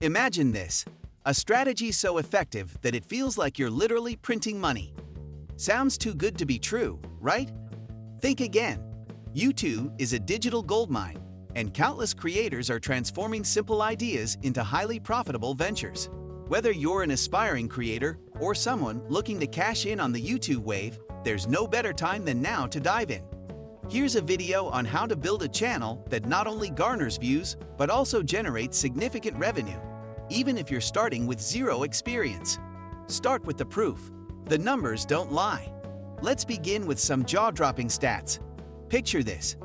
Imagine this, a strategy so effective that it feels like you're literally printing money. Sounds too good to be true, right? Think again. YouTube is a digital goldmine, and countless creators are transforming simple ideas into highly profitable ventures. Whether you're an aspiring creator or someone looking to cash in on the YouTube wave, there's no better time than now to dive in. Here's a video on how to build a channel that not only garners views, but also generates significant revenue, even if you're starting with zero experience. Start with the proof. The numbers don't lie. Let's begin with some jaw-dropping stats. Picture this: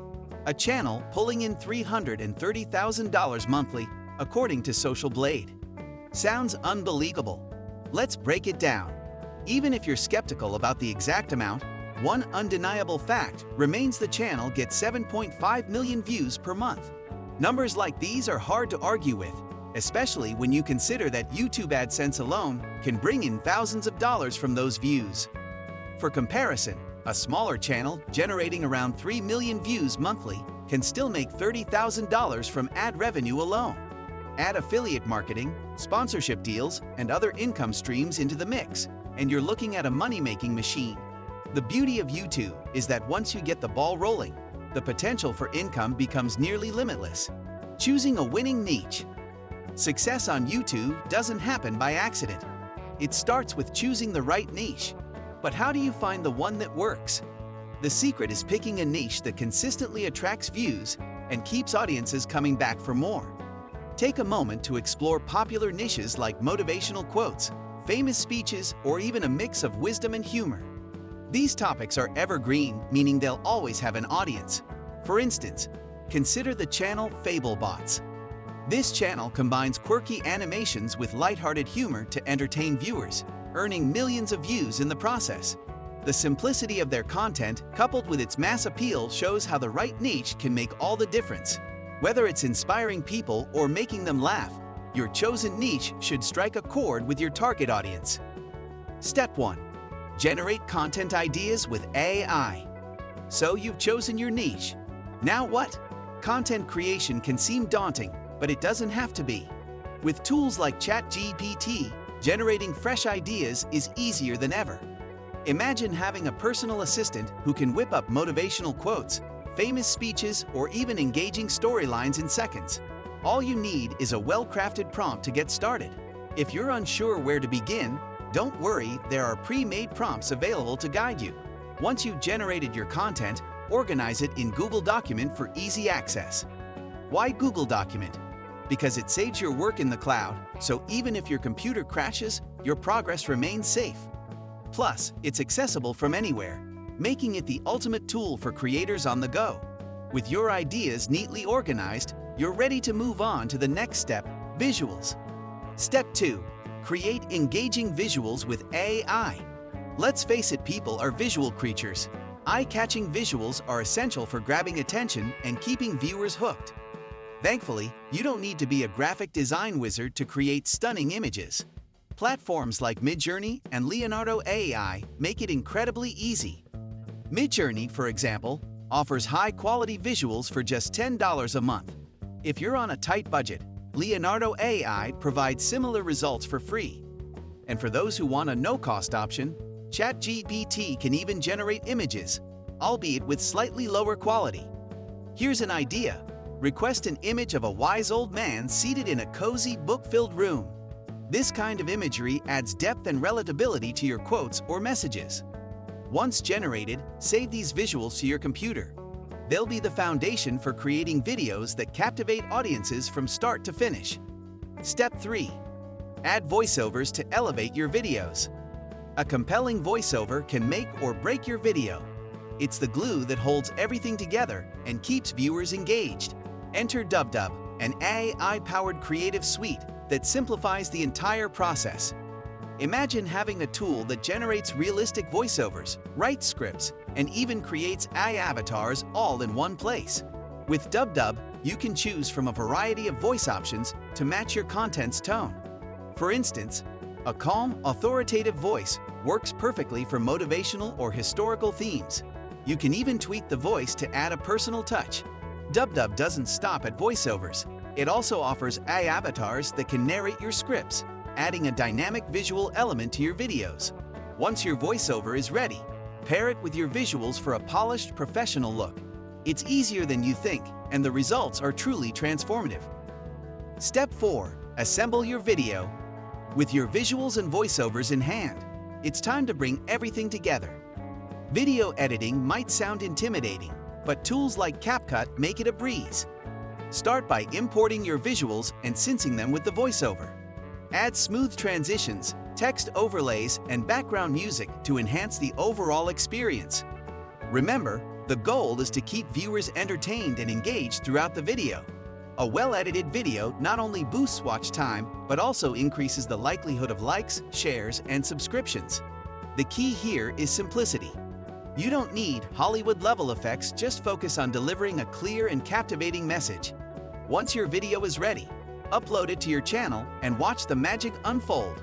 a channel pulling in $330,000 monthly, according to Social Blade. Sounds unbelievable. Let's break it down. Even if you're skeptical about the exact amount, one undeniable fact remains: the channel gets 7.5 million views per month. Numbers like these are hard to argue with, especially when you consider that YouTube AdSense alone can bring in thousands of dollars from those views. For comparison, a smaller channel generating around 3 million views monthly can still make $30,000 from ad revenue alone. Add affiliate marketing, sponsorship deals, and other income streams into the mix, and you're looking at a money-making machine. The beauty of YouTube is that once you get the ball rolling, the potential for income becomes nearly limitless. Choosing a winning niche. Success on YouTube doesn't happen by accident. It starts with choosing the right niche. But how do you find the one that works? The secret is picking a niche that consistently attracts views and keeps audiences coming back for more. Take a moment to explore popular niches like motivational quotes, famous speeches, or even a mix of wisdom and humor. These topics are evergreen, meaning they'll always have an audience. For instance, consider the channel FableBots. This channel combines quirky animations with lighthearted humor to entertain viewers, earning millions of views in the process. The simplicity of their content, coupled with its mass appeal, shows how the right niche can make all the difference. Whether it's inspiring people or making them laugh, your chosen niche should strike a chord with your target audience. Step 1. Generate content ideas with AI. So you've chosen your niche. Now what? Content creation can seem daunting, but it doesn't have to be. With tools like ChatGPT, generating fresh ideas is easier than ever. Imagine having a personal assistant who can whip up motivational quotes, famous speeches, or even engaging storylines in seconds. All you need is a well-crafted prompt to get started. If you're unsure where to begin, don't worry, there are pre-made prompts available to guide you. Once you've generated your content, organize it in Google Document for easy access. Why Google Document? Because it saves your work in the cloud, so even if your computer crashes, your progress remains safe. Plus, it's accessible from anywhere, making it the ultimate tool for creators on the go. With your ideas neatly organized, you're ready to move on to the next step: visuals. Step 2. Create engaging visuals with AI. Let's face it, people are visual creatures. Eye-catching visuals are essential for grabbing attention and keeping viewers hooked. Thankfully, you don't need to be a graphic design wizard to create stunning images. Platforms like Midjourney and Leonardo AI make it incredibly easy. Midjourney, for example, offers high-quality visuals for just $10 a month. If you're on a tight budget, Leonardo AI provides similar results for free. And for those who want a no-cost option, ChatGPT can even generate images, albeit with slightly lower quality. Here's an idea. Request an image of a wise old man seated in a cozy, book-filled room. This kind of imagery adds depth and relatability to your quotes or messages. Once generated, save these visuals to your computer. They'll be the foundation for creating videos that captivate audiences from start to finish. Step 3. Add voiceovers to elevate your videos. A compelling voiceover can make or break your video. It's the glue that holds everything together and keeps viewers engaged. Enter DubDub, an AI-powered creative suite that simplifies the entire process. Imagine having a tool that generates realistic voiceovers, writes scripts, and even creates AI avatars all in one place. With DubDub, you can choose from a variety of voice options to match your content's tone. For instance, a calm, authoritative voice works perfectly for motivational or historical themes. You can even tweak the voice to add a personal touch. DubDub doesn't stop at voiceovers. It also offers AI avatars that can narrate your scripts, adding a dynamic visual element to your videos. Once your voiceover is ready, pair it with your visuals for a polished, professional look. It's easier than you think, and the results are truly transformative. Step 4. Assemble your video. With your visuals and voiceovers in hand, it's time to bring everything together. Video editing might sound intimidating, but tools like CapCut make it a breeze. Start by importing your visuals and syncing them with the voiceover. Add smooth transitions, text overlays, and background music to enhance the overall experience. Remember, the goal is to keep viewers entertained and engaged throughout the video. A well-edited video not only boosts watch time, but also increases the likelihood of likes, shares, and subscriptions. The key here is simplicity. You don't need Hollywood-level effects, just focus on delivering a clear and captivating message. Once your video is ready, upload it to your channel and watch the magic unfold.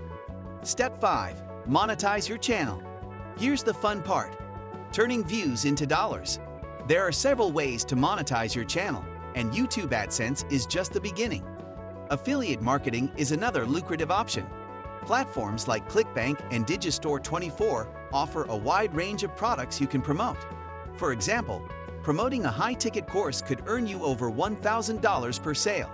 Step 5. Monetize your channel. Here's the fun part: turning views into dollars. There are several ways to monetize your channel, and YouTube AdSense is just the beginning. Affiliate marketing is another lucrative option. Platforms like ClickBank and Digistore24 offer a wide range of products you can promote. For example, promoting a high-ticket course could earn you over $1,000 per sale.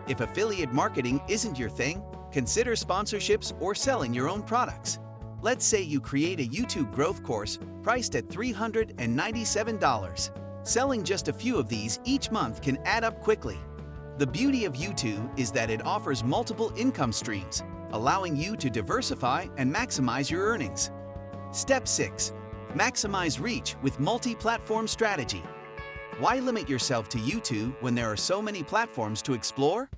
If affiliate marketing isn't your thing, consider sponsorships or selling your own products. Let's say you create a YouTube growth course priced at $397. Selling just a few of these each month can add up quickly. The beauty of YouTube is that it offers multiple income streams, allowing you to diversify and maximize your earnings. Step 6. Maximize reach with multi-platform strategy. Why limit yourself to YouTube when there are so many platforms to explore?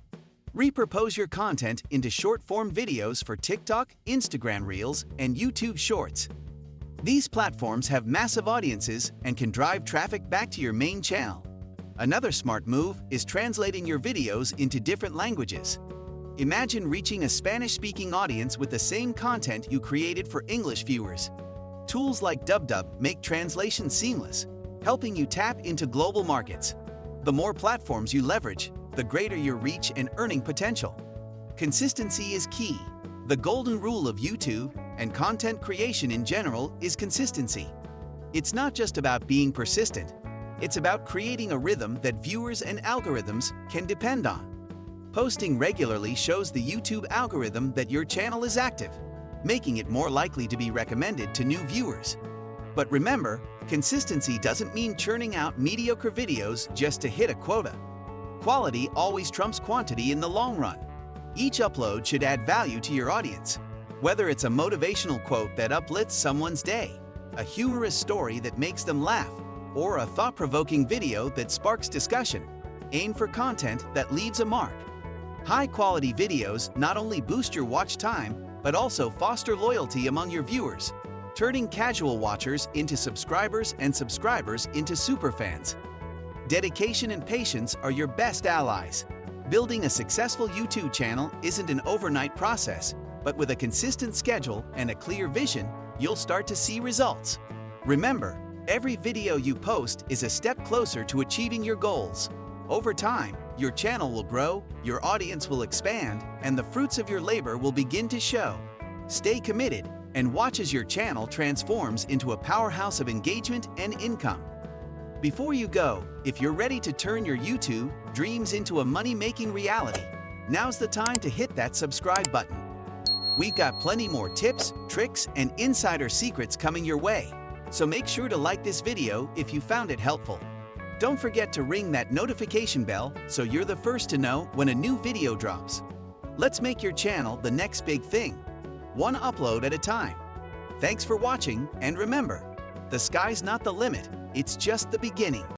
Repurpose your content into short-form videos for TikTok, Instagram Reels, and YouTube Shorts. These platforms have massive audiences and can drive traffic back to your main channel. Another smart move is translating your videos into different languages. Imagine reaching a Spanish-speaking audience with the same content you created for English viewers. Tools like DubDub make translation seamless, helping you tap into global markets. The more platforms you leverage, the greater your reach and earning potential. Consistency is key. The golden rule of YouTube and content creation in general is consistency. It's not just about being persistent, it's about creating a rhythm that viewers and algorithms can depend on. Posting regularly shows the YouTube algorithm that your channel is active, making it more likely to be recommended to new viewers. But remember, consistency doesn't mean churning out mediocre videos just to hit a quota. Quality always trumps quantity in the long run. Each upload should add value to your audience. Whether it's a motivational quote that uplifts someone's day, a humorous story that makes them laugh, or a thought-provoking video that sparks discussion, aim for content that leaves a mark. High-quality videos not only boost your watch time, but also foster loyalty among your viewers, turning casual watchers into subscribers and subscribers into superfans. Dedication and patience are your best allies. Building a successful YouTube channel isn't an overnight process, but with a consistent schedule and a clear vision, you'll start to see results. Remember, every video you post is a step closer to achieving your goals. Over time, your channel will grow, your audience will expand, and the fruits of your labor will begin to show. Stay committed and watch as your channel transforms into a powerhouse of engagement and income. Before you go, if you're ready to turn your YouTube dreams into a money-making reality, now's the time to hit that subscribe button. We've got plenty more tips, tricks, and insider secrets coming your way, so make sure to like this video if you found it helpful. Don't forget to ring that notification bell so you're the first to know when a new video drops. Let's make your channel the next big thing, one upload at a time. Thanks for watching, and remember, the sky's not the limit, it's just the beginning.